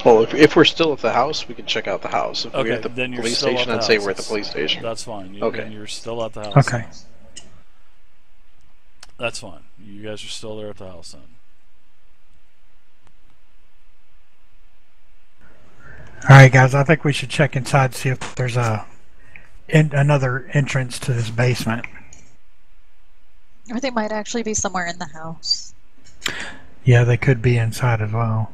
Well, if we're still at the house, we can check out the house. If we're Okay, at the then you're police still at station, the I'd say house. we're at the police station. That's fine. Then Okay. you're still at the house. Okay. That's fine. You guys are still there at the house then. All right, guys. I think we should check inside, see if there's another entrance to this basement. Or they might actually be somewhere in the house. Yeah, they could be inside as well.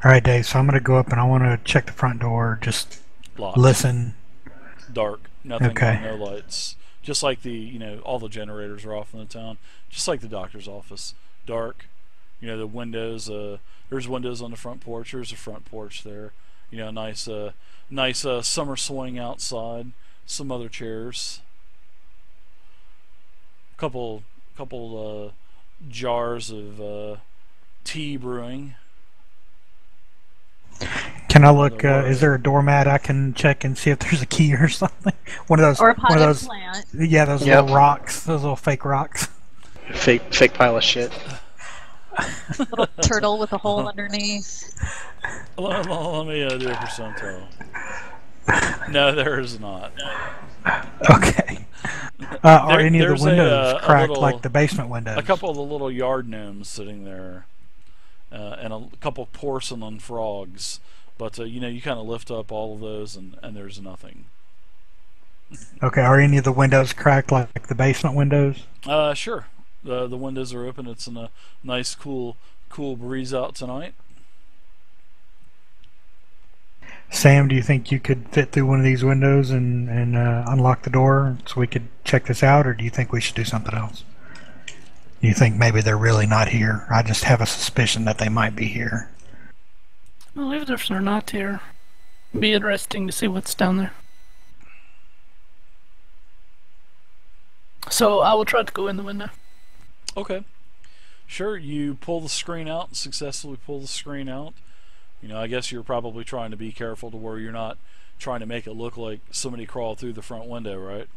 All right, Dave. So I'm going to go up and I want to check the front door. Just Locked. listen. Dark. Nothing. Okay. On, no lights. Just like all the generators are off in the town. Just like the doctor's office. Dark. The windows. There's windows on the front porch. There's a front porch there. Nice summer swing outside. Some other chairs. Couple jars of tea brewing. Can I look? Is there a doormat I can check and see if there's a key or something? One of those. Or a potted one of those. plant. Yeah, those Yep. little rocks. Those little fake rocks. Fake pile of shit. Little turtle with a hole underneath. Let me do a percentile. No, there is not. Okay. Are any of there's the windows cracked little, like the basement windows? A couple of the little yard gnomes sitting there, and a couple porcelain frogs. But you kind of lift up all of those, and there's nothing. Okay. Are any of the windows cracked like the basement windows? Sure. The windows are open. It's in a nice, cool breeze out tonight. Sam, do you think you could fit through one of these windows and unlock the door so we could check this out, or do you think we should do something else? Do you think maybe they're really not here? I just have a suspicion that they might be here. Well, if they're not here, it'd be interesting to see what's down there. So I will try to go in the window. Okay. Sure, you pull the screen out, successfully pull the screen out. I guess you're probably trying to be careful to where you're not trying to make it look like somebody crawled through the front window, right?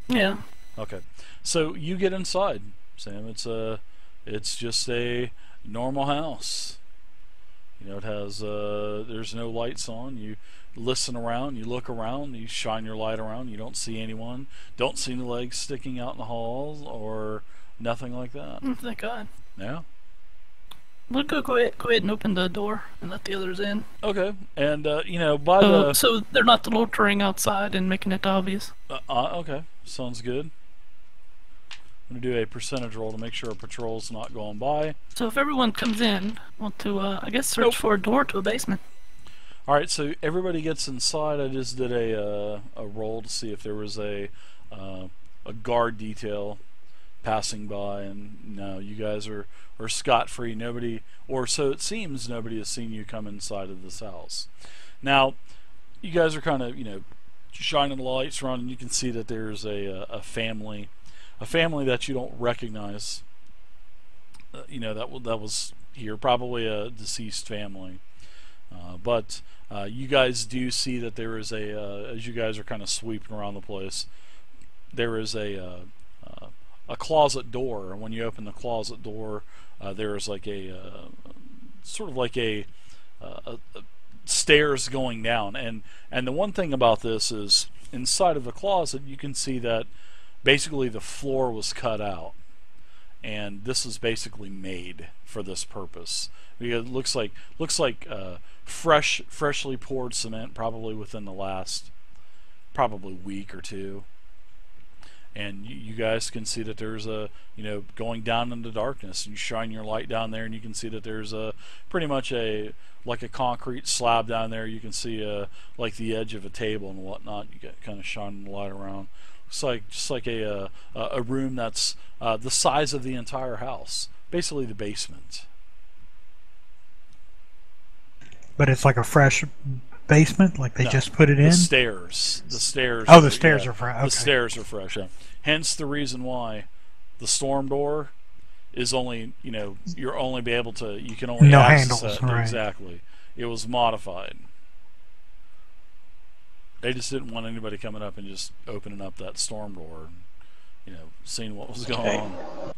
Yeah. Okay. So you get inside, Sam. It's just a normal house. It has there's no lights on. You listen around, you look around, you shine your light around. You don't see anyone. Don't see any legs sticking out in the halls or nothing like that. Thank God. Yeah. We'll go ahead and open the door and let the others in. Okay. And by the so they're not loitering outside and making it obvious. okay, sounds good. I'm gonna do a percentage roll to make sure a patrol's not going by. So if everyone comes in, want to I guess search Nope. for a door to a basement. All right, so everybody gets inside. I just did a roll to see if there was a guard detail passing by, and no, you guys are scot-free. Nobody, or so it seems, nobody has seen you come inside of this house. Now, you guys are kind of shining the lights around, and you can see that there's a family that you don't recognize. That was here, probably a deceased family. But you guys do see that there is as you guys are kind of sweeping around the place, there is a closet door, and when you open the closet door, there is like sort of like a stairs going down, and the one thing about this is inside of the closet you can see that basically the floor was cut out, and this is basically made for this purpose. Because it looks like freshly poured cement, probably within the last week or two. And you guys can see that there's going down into darkness, and you shine your light down there, and you can see that there's pretty much like a concrete slab down there. You can see like the edge of a table and whatnot. You get kind of shining the light around. Looks just like a room that's the size of the entire house, basically the basement. But it's like a fresh basement, like they just put it in? The stairs. Oh, the stairs are fresh. Okay. The stairs are fresh. Yeah. Hence the reason why the storm door is only, you're only be able to, you can only no access handles, it. right. Exactly. It was modified. They just didn't want anybody coming up and just opening up that storm door and, seeing what was going on.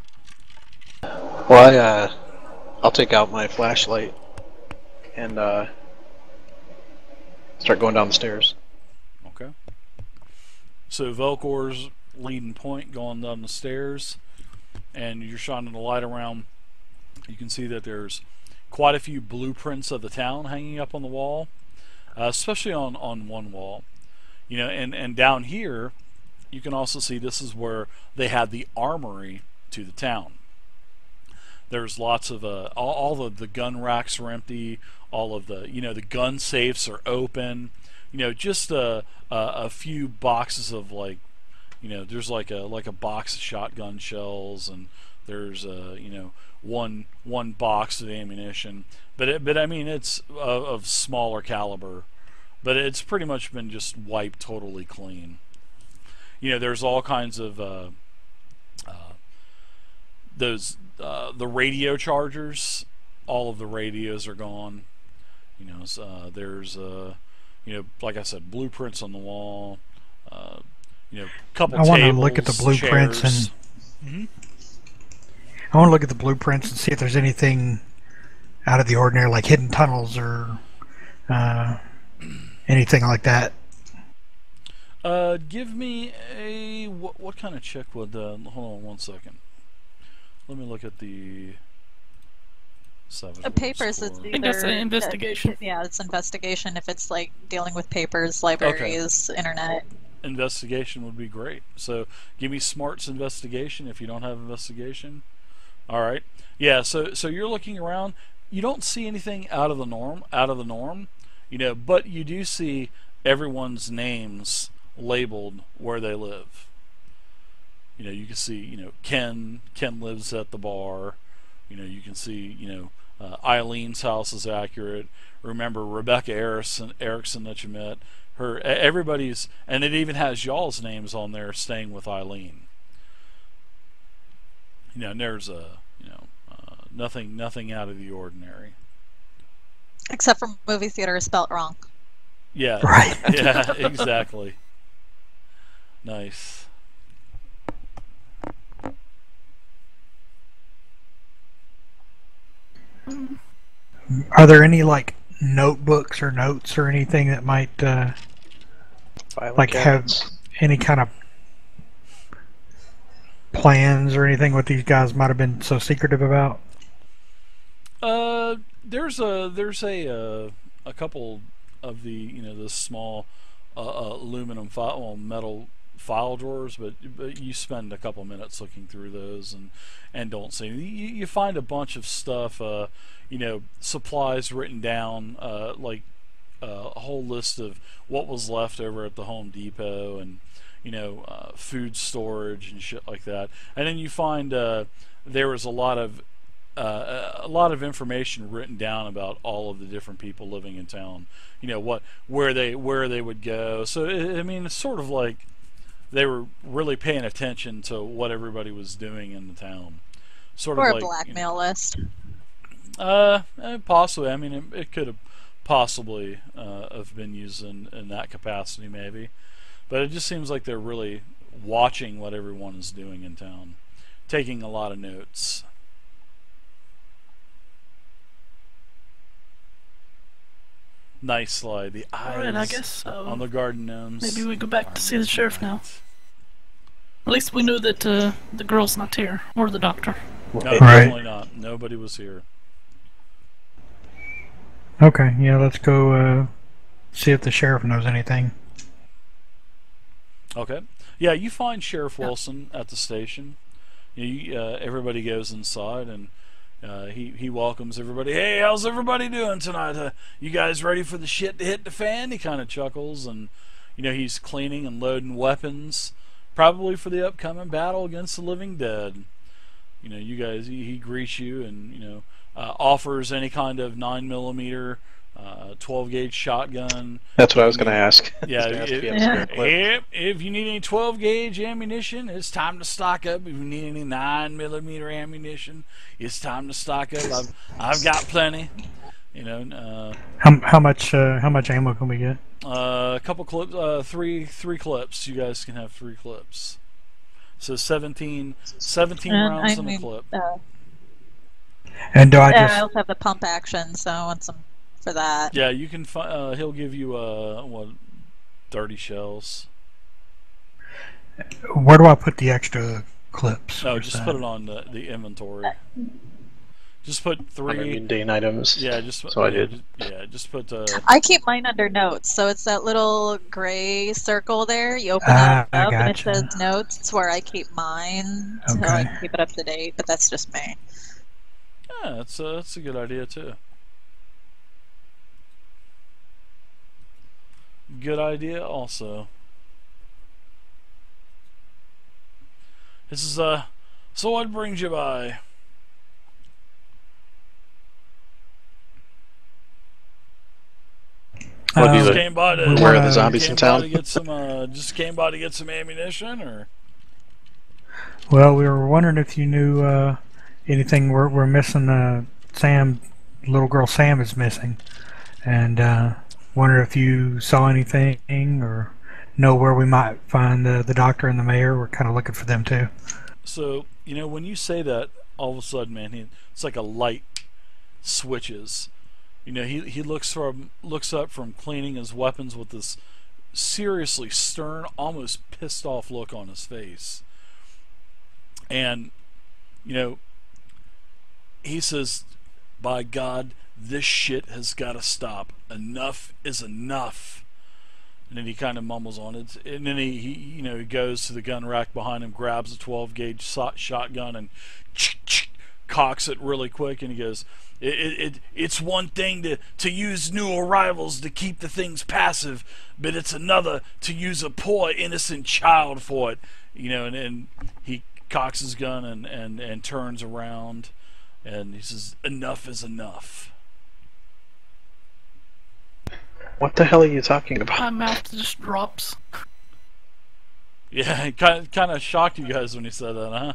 Well, I'll take out my flashlight and start going down the stairs. Okay. So Velcor's leading point going down the stairs, and you're shining the light around. You can see that there's quite a few blueprints of the town hanging up on the wall, especially on one wall. You know, and down here, you can also see this is where they had the armory to the town. There's lots of all of the gun racks are empty. All of the the gun safes are open. Just a few boxes of there's like a box of shotgun shells, and there's one box of ammunition. But I mean it's of smaller caliber. But it's pretty much been just wiped totally clean. There's all kinds of the radio chargers. All of the radios are gone. There's like I said, blueprints on the wall. Couple I want to tables, look at the blueprints chairs. and I want to look at the blueprints and see if there's anything out of the ordinary, like hidden tunnels or anything like that. Give me a what kind of check would? Hold on one second. Let me look at the. Papers is I think that's an investigation. Yeah, it's investigation if it's like dealing with papers, libraries, internet. Investigation would be great. So give me smarts investigation if you don't have investigation. All right. Yeah. So you're looking around. You don't see anything out of the norm. But you do see everyone's names labeled where they live. You can see Ken lives at the bar. You can see Eileen's house is accurate. Remember Rebecca Erickson that you met. Everybody's, and it even has y'all's names on there, staying with Eileen. And there's nothing out of the ordinary. Except for movie theater is spelt wrong. Yeah. Right. Yeah. Exactly. Nice. Are there any like notebooks or notes or anything that might like have any kind of plans or anything what these guys might have been so secretive about? There's a couple of the small aluminum metal file drawers, but you spend a couple minutes looking through those and don't see. You find a bunch of stuff, supplies written down, like a whole list of what was left over at the Home Depot, and food storage and shit like that. And then you find there was a lot of information written down about all of the different people living in town. Where they would go. So I mean, it's sort of like they were really paying attention to what everybody was doing in the town. Sort or of a like, blackmail list. Possibly. I mean, it could have possibly have been used in that capacity, maybe. But it just seems like they're really watching what everyone is doing in town, taking a lot of notes. Nice slide. The eyes Alright, I guess so. on the garden gnomes. Maybe we go back to see the sheriff now. At least we know that the girl's not here, or the doctor. No, Right. definitely not. Nobody was here. Okay, yeah, let's go see if the sheriff knows anything. Okay. Yeah, you find Sheriff Wilson at the station. Everybody goes inside, and he welcomes everybody. Hey, how's everybody doing tonight? You guys ready for the shit to hit the fan? He kind of chuckles, and he's cleaning and loading weapons, probably for the upcoming battle against the living dead. You guys, he greets you and offers any kind of 9mm 12 gauge shotgun. That's what I was going to ask. Yeah, If if you need any 12 gauge ammunition, it's time to stock up. If you need any 9mm ammunition, it's time to stock up. I've got plenty. How much ammo can we get? A couple clips, three clips. You guys can have 3 clips. So 17 rounds in a clip. And do I Yeah, I just also have the pump action, so I want some for that. Yeah, you can find. He'll give you what 30 shells. where do I put the extra clips? No, Where's just that? put it on the inventory. Just put Under 3. mundane items. Yeah, just So I did. Just put. I keep mine under notes, so it's that little gray circle there. You open Ah, it up and it gotcha. says notes. It's where I keep mine, so I Okay. can keep it up to date. But that's just me. Yeah, that's a good idea too. Good idea also. This is so what brings you by? What do you Just do? came by to we Where are the wanna- zombies came in by town? to get some just came by to get some ammunition, or Well, we were wondering if you knew anything. We're missing. Sam, little girl Sam is missing, and wonder if you saw anything or know where we might find the doctor and the mayor. We're kind of looking for them too. so when you say that, all of a sudden, man, it's like a light switches. He looks up from cleaning his weapons with this seriously stern, almost pissed off look on his face. And he says, "By God, this shit has got to stop. Enough is enough." And then he kind of mumbles on it, and then he goes to the gun rack behind him, grabs a 12 gauge shotgun, and cocks it really quick, and he goes, It's one thing to use new arrivals to keep the things passive, but it's another to use a poor innocent child for it." And he cocks his gun and turns around, and he says, "Enough is enough." What the hell are you talking about? My mouth just drops. Yeah, it kind of shocked you guys when he said that, huh?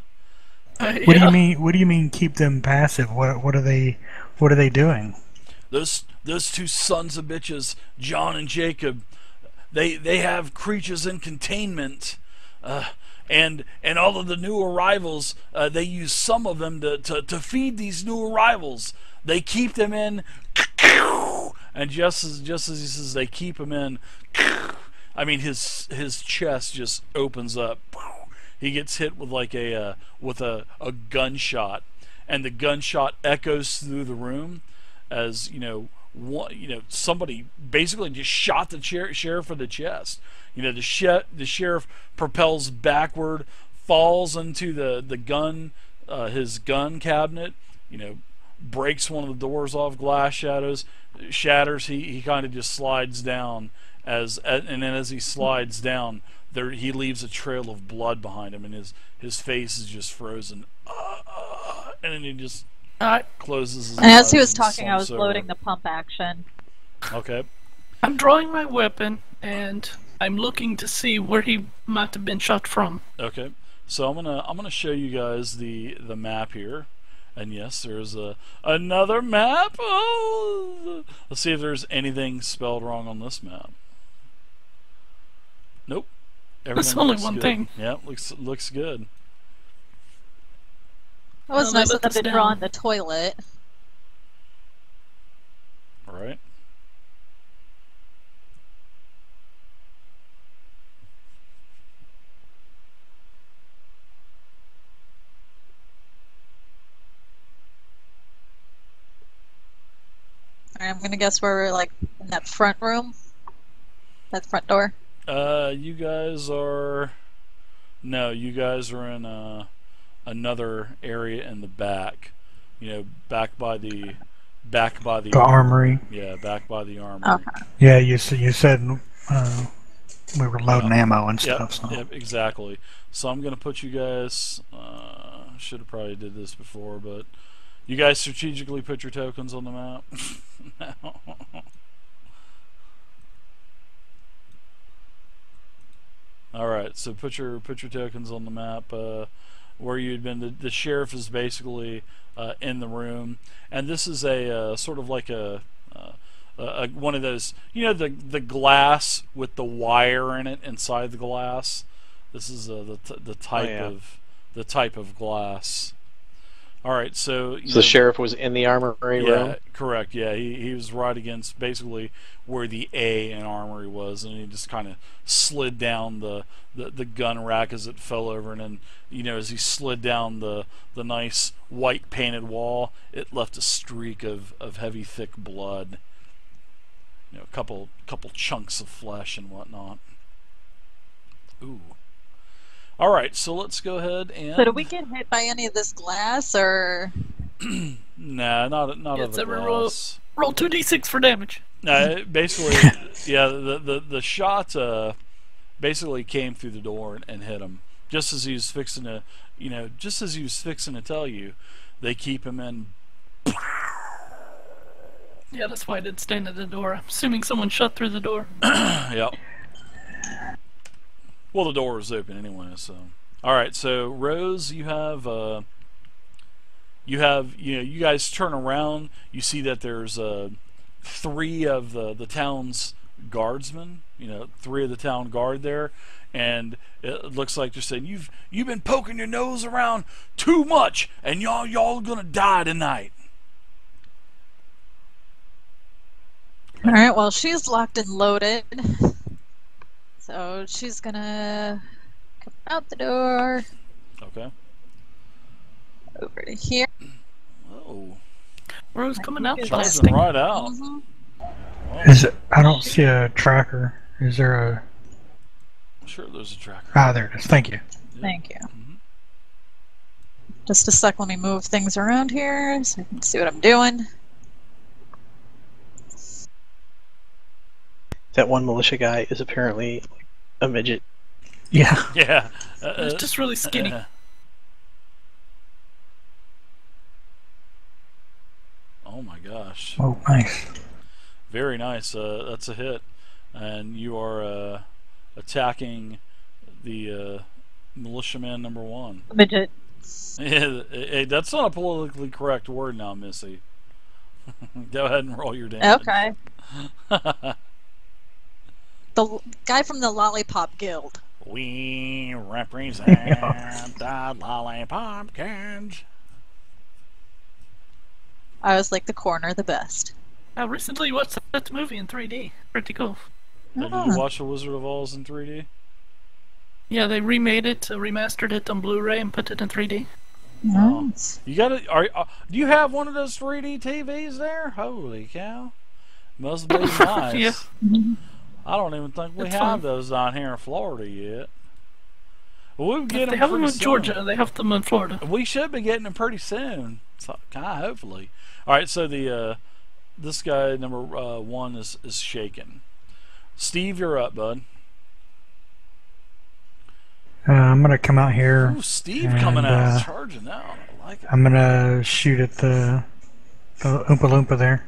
What do you mean? What do you mean? Keep them passive? What are they? What are they doing? Those two sons of bitches, John and Jacob, they have creatures in containment, and all of the new arrivals, they use some of them to feed these new arrivals. They keep them in, and just as he says they keep them in, I mean his chest just opens up. He gets hit with like a gunshot, and the gunshot echoes through the room, as somebody basically just shot the sheriff in the chest. The sheriff propels backward, falls into the gun, his gun cabinet. Breaks one of the doors off, glass shatters. He kind of just slides down, and then as he slides down, he leaves a trail of blood behind him, and his face is just frozen. And then he just closes his eyes. And as he was talking, I slumps was over. loading the pump action. Okay. I'm drawing my weapon, and I'm looking to see where he might have been shot from. Okay. So I'm gonna show you guys the map here. And yes, there's another map. Oh, let's see if there's anything spelled wrong on this map. Nope. There's Everything only looks one good. thing. Yeah, looks good. It was Well, they nice let that us they draw down. in the toilet. All right. Alright, I'm gonna guess we're like in that front room, that front door. You guys are. No, you guys are in another area in the back. Back by the The armory. Yeah, back by the armory. Okay. Yeah, you said we were loading ammo and Yep, stuff. So. yep, exactly. So I'm gonna put you guys. Should have probably did this before, but you guys strategically put your tokens on the map. All right, so put your tokens on the map where you'd been. The sheriff is basically in the room, and this is a sort of like a one of those, the glass with the wire in it inside the glass. This is the type yeah. of the type of glass. All right, so So the sheriff was in the armory yeah, room? correct. Yeah, he was right against basically where the A in armory was, and he just kind of slid down the gun rack as it fell over, and then as he slid down the nice white painted wall, it left a streak of heavy thick blood. A couple chunks of flesh and whatnot. Ooh. All right, so let's go ahead and. So, did we get hit by any of this glass, or? Nah, not Yeah, of the roll glass. 2d6 for damage. Basically, yeah, the shot basically came through the door and hit him just as he was fixing to, tell you, they keep him in. Yeah, that's why I didn't stand at the door. I'm assuming someone shut through the door. Yep. Well, the door was open anyway, so. All right, so Rose, you guys turn around. You see that there's 3 of the town's guardsmen. 3 of the town guard there, and it looks like they're saying you've been poking your nose around too much, and y'all gonna die tonight. All right. Well, she's locked and loaded, so she's gonna come out the door. Okay. Over to here. Oh. Rose coming out Charging blasting. Right out. Mhm. Is it? I don't see a tracker. Is there a? Sure, there's a tracker. Ah, there it is. Thank you. Thank you. Mhm. Just a sec. Let me move things around here so I can see what I'm doing. That one militia guy is apparently a midget. Yeah. Yeah. It's just really skinny. Oh my gosh. Oh, nice. Very nice. That's a hit. And you are attacking the militiaman number 1. Midget. Hey, that's not a politically correct word now, Missy. Go ahead and roll your damage. Okay. The guy from the Lollipop Guild. We represent the Lollipop Kids. I was like the corner the best. I recently watched that movie in 3D. Pretty cool. Did you watch The Wizard of Oz in 3D? Yeah, they remade it, remastered it on Blu-ray, and put it in 3D. Nice. You got it. Do you have one of those 3D TVs there? Holy cow! Must be nice. Yeah. I don't even think we It's have fun. those down here in Florida yet. We'll get They them have them pretty in soon. Georgia. They have them in Florida. We should be getting them pretty soon. So, hopefully. All right. So this guy number 1 is shaken. Steve, you're up, bud. I'm gonna come out here. Ooh, Steve and, coming out, charging out. I like it. I'm gonna shoot at the Oompa Loompa there.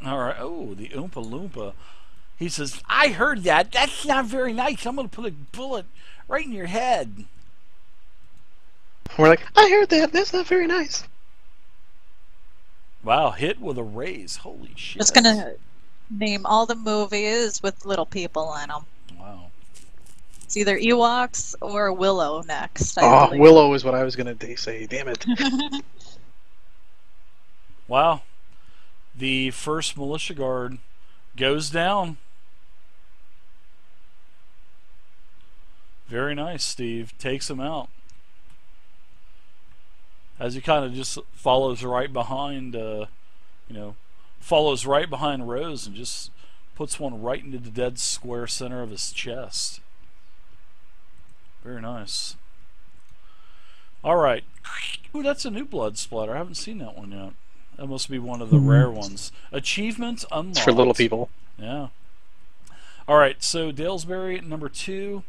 All right. Oh, the Oompa Loompa. He says, "I heard that. That's not very nice. I'm gonna put a bullet right in your head." We're like, I heard that. That's not very nice. Wow, hit with a raise. Holy shit. Just gonna name all the movies with little people in them. Wow. It's either Ewoks or Willow next. I Oh, believe. Willow is what I was going to say. Damn it. Wow. The first militia guard goes down. Very nice, Steve. Takes him out. As he kind of just follows right behind, follows right behind Rose and just puts one right into the dead square center of his chest. Very nice. All right. Ooh, that's a new blood splatter. I haven't seen that one yet. That must be one of the rare ones. Achievements unlocked. It's for little people. Yeah. All right. So Dalesbury number 2.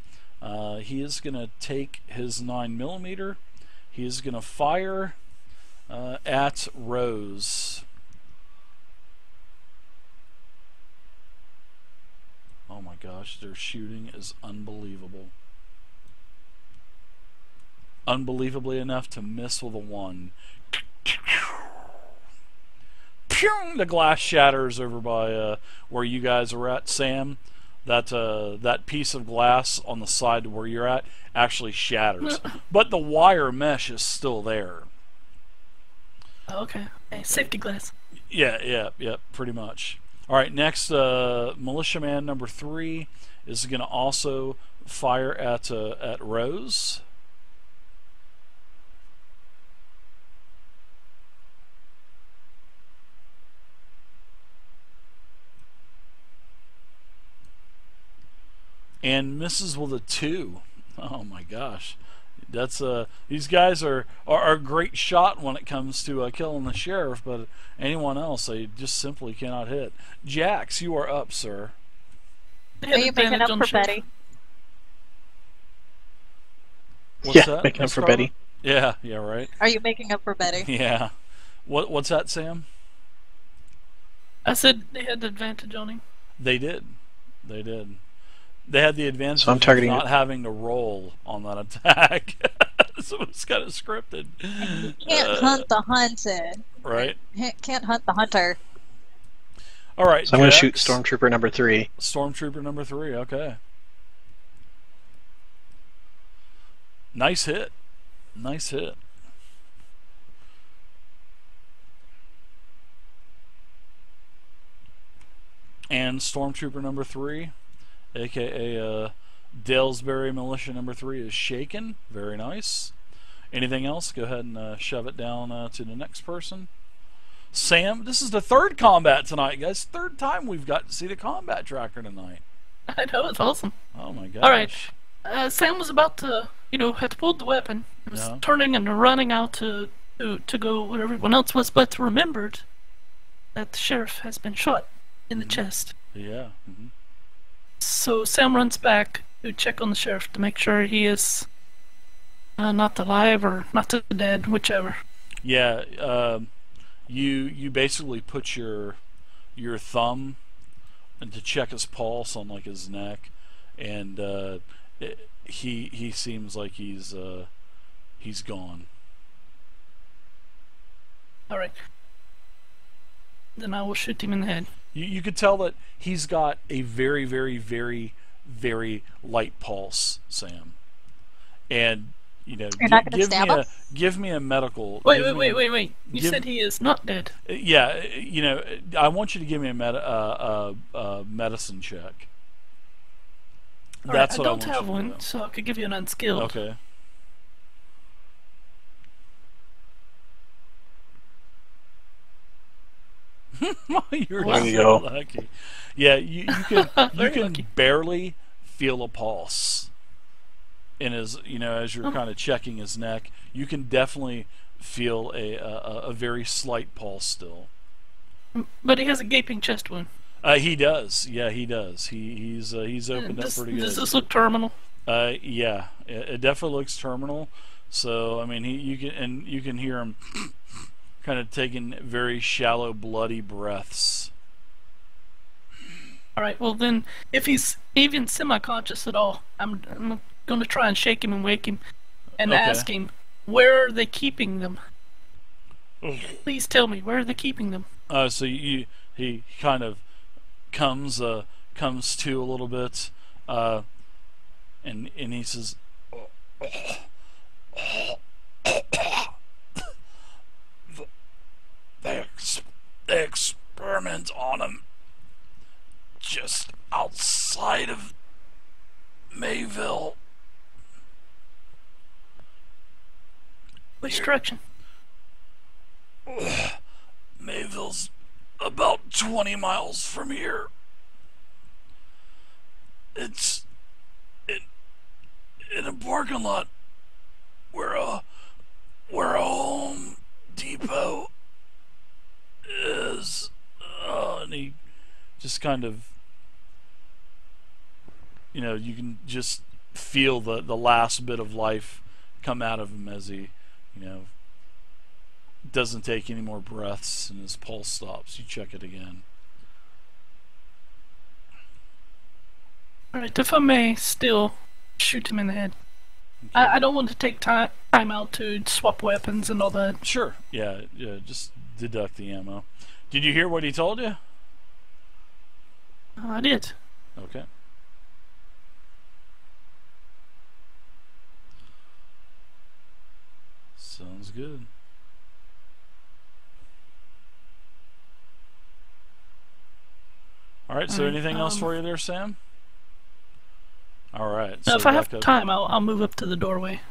He is gonna take his 9mm. He is gonna fire at Rose. Oh my gosh, their shooting is unbelievable. Unbelievably enough to miss with a 1. Pew! The glass shatters over by where you guys are at, Sam. That piece of glass on the side where you're at actually shatters, but the wire mesh is still there. Oh, okay. Okay. Safety glass. Yeah, pretty much. All right, next, militiaman number 3 is going to also fire at Rose. And misses with a 2. Oh my gosh. That's these guys are a great shot when it comes to killing the sheriff, but anyone else they just simply cannot hit. Jax, you are up, sir. They Are had you making advantage up on for the sheriff. Betty? What's Yeah, that? making up Miss for Scarlet? Betty. Yeah, right. Are you making up for Betty? Yeah. What's that, Sam? I said they had advantage on him. They did. They did. They had the advantage So I'm of targeting not having to roll on that attack. So it's kind of scripted. You can't hunt the hunted. Right. Can't hunt the hunter. All right, So I'm going to shoot Jax. Stormtrooper number 3. Stormtrooper number 3, okay. Nice hit. Nice hit. And Stormtrooper number 3, aka Dalesbury Militia number 3, is shaken. Very nice. Anything else? Go ahead and shove it down to the next person. Sam, this is the 3rd combat tonight, guys. 3rd time we've got to see the combat tracker tonight. I know, it's awesome. Oh my gosh. All right. Sam was about to, had pulled the weapon. He was Yeah. turning and running out to go where everyone else was, but remembered that the sheriff has been shot in the chest. Yeah. Mm-hmm. So Sam runs back to check on the sheriff to make sure he is not alive or not dead, whichever. Yeah. You basically put your thumb and to check his pulse on like his neck, and he seems like he's gone. All right. Then I will shoot him in the head. You could tell that he's got a very, very, very, very light pulse, Sam. And You're not gonna stab him? give me a medical. Wait. You give- said he is not dead. Yeah, I want you to give me a medicine check. All That's right, what I I don't want have you to one, do. so I could give you an unskilled. Okay. You're There you so go. lucky. Yeah, you can Very you can lucky. barely feel a pulse in his, as you're kind of checking his neck. You can definitely feel a very slight pulse still. But he has a gaping chest wound. He does. Yeah, he does. He's opened up pretty good. Does this look terminal? Yeah, it definitely looks terminal. So I mean, you can hear him kind of taking very shallow, bloody breaths. All right. Well, then, if he's even semi-conscious at all, I'm going to try and shake him and wake him, and Okay. ask him, where are they keeping them? Please tell me, where are they keeping them? So he kind of comes to a little bit, and he says, they experiment on him just outside of Mayville. Which direction? Mayville's about 20 miles from here. It's in a parking lot where a Home Depot is. And he just kind of, you can just feel the last bit of life come out of him as he, doesn't take any more breaths and his pulse stops. You check it again. All right. If I may still shoot him in the head. I don't want to take time out to swap weapons and all that. Sure. Yeah, just deduct the ammo. Did you hear what he told you? I did. Okay. Sounds good. All right. So Alright, anything else for you there, Sam? All right. Now, So if I have back up. time, I'll move up to the doorway.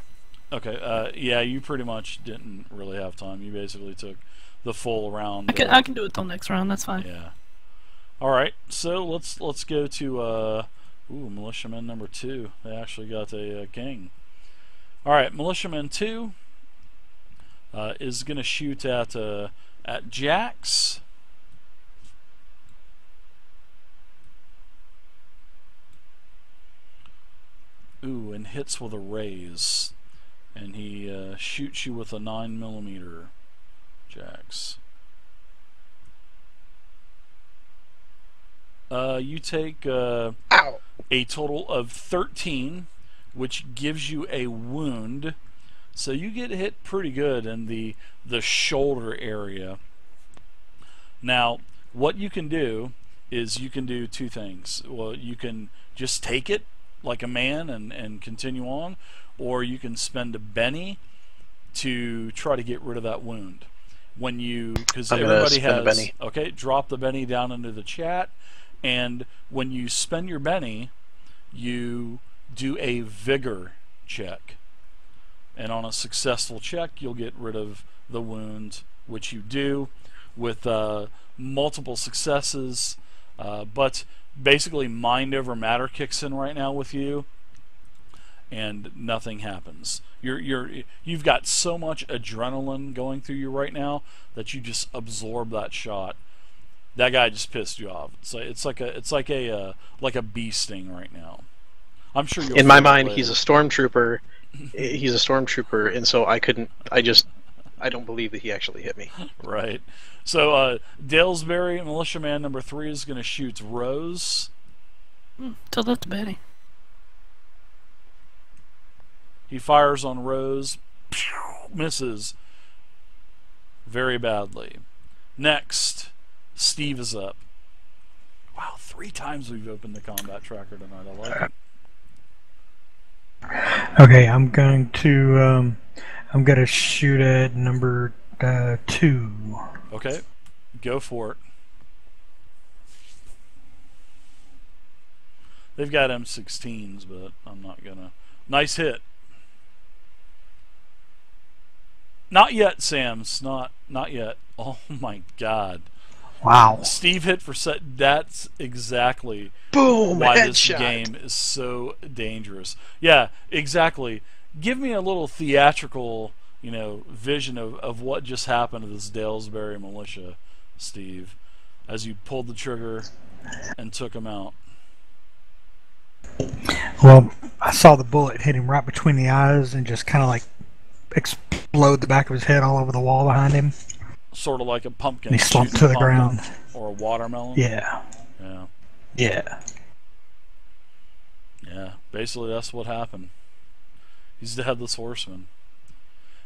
Okay. Yeah, you pretty much didn't really have time. You basically took the full round. I can do it till next round. That's fine. Yeah. All right. So let's go to militiaman number 2. They actually got a king. All right, militiaman 2 is going to shoot at Jax. Ooh, and hits with a raise, and he shoots you with a 9mm, Jax. You take a total of 13, which gives you a wound. So you get hit pretty good in the shoulder area. Now, what you can do is you can do 2 things. Well, you can just take it like a man and continue on, or you can spend a Benny to try to get rid of that wound. When you, because everybody has, okay, drop the Benny down into the chat, and when you spend your Benny, you do a vigor check, and on a successful check you'll get rid of the wound, which you do with multiple successes, but basically mind over matter kicks in right now with you, and nothing happens. You've got so much adrenaline going through you right now that you just absorb that shot. That guy just pissed you off. It's like a bee sting right now. I'm sure you'll. In my mind, he's a stormtrooper. He's a stormtrooper, and so I don't believe that he actually hit me. Right. So Dalesbury, militiaman number 3, is going to shoot Rose. Tell that to Benny. He fires on Rose, misses very badly. Next, Steve is up. Wow, 3 times we've opened the combat tracker tonight. I like it. Okay, I'm going to shoot at number 2. Okay, go for it. They've got M16s, but I'm not gonna. Nice hit. Not yet, Sam's. Not yet. Oh my God. Wow. Steve hit for set. That's exactly Boom! why Headshot. this game is so dangerous. Yeah, exactly. Give me a little theatrical, vision of what just happened to this Dalesbury militia, Steve, as you pulled the trigger and took him out. Well, I saw the bullet hit him right between the eyes and just kind of like explode the back of his head all over the wall behind him. Sort of like a pumpkin. And he slumped to the ground. Or a watermelon. Yeah. Yeah. Yeah. Yeah. Basically, that's what happened. He's the headless horseman.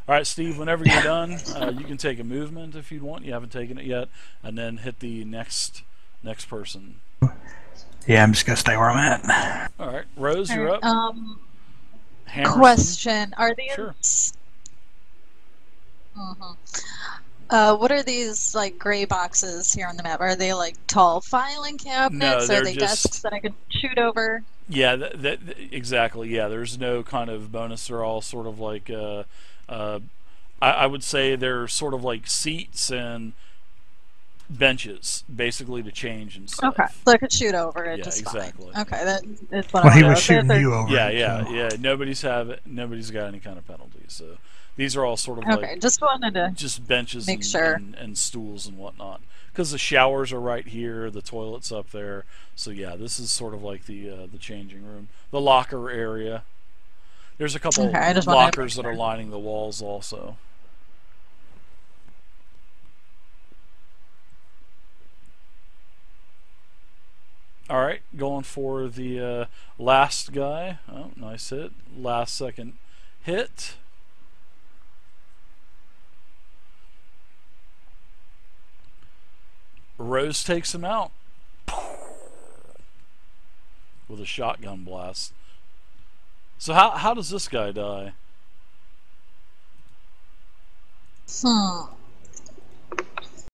All right, Steve. Whenever you're done, you can take a movement if you want. You haven't taken it yet, and then hit the next person. Yeah, I'm just gonna stay where I'm at. All right, Rose, you're up. Hammerson. Question: Are these? Sure. What are these like gray boxes here on the map? Are they like tall filing cabinets? No, Are they just desks that I could shoot over? Yeah, exactly. Yeah, there's no kind of bonus. They're all sort of like, I would say they're sort of like seats and benches, basically, to change and stuff. Okay, so I could shoot over it. Yeah, just exactly. Fine. Okay, that is what Well, I he wanted. was shooting you over. Yeah, it, yeah, so. yeah. Nobody's got any kind of penalties. So these are all sort of Okay, like just wanted to just benches make sure. and stools and whatnot. Because the showers are right here, the toilet's up there. So yeah, this is sort of like the changing room, the locker area. There's a couple lockers that are lining the walls also. All right, going for the last guy. Oh, nice hit. Last second hit. Rose takes him out with a shotgun blast. So how does this guy die?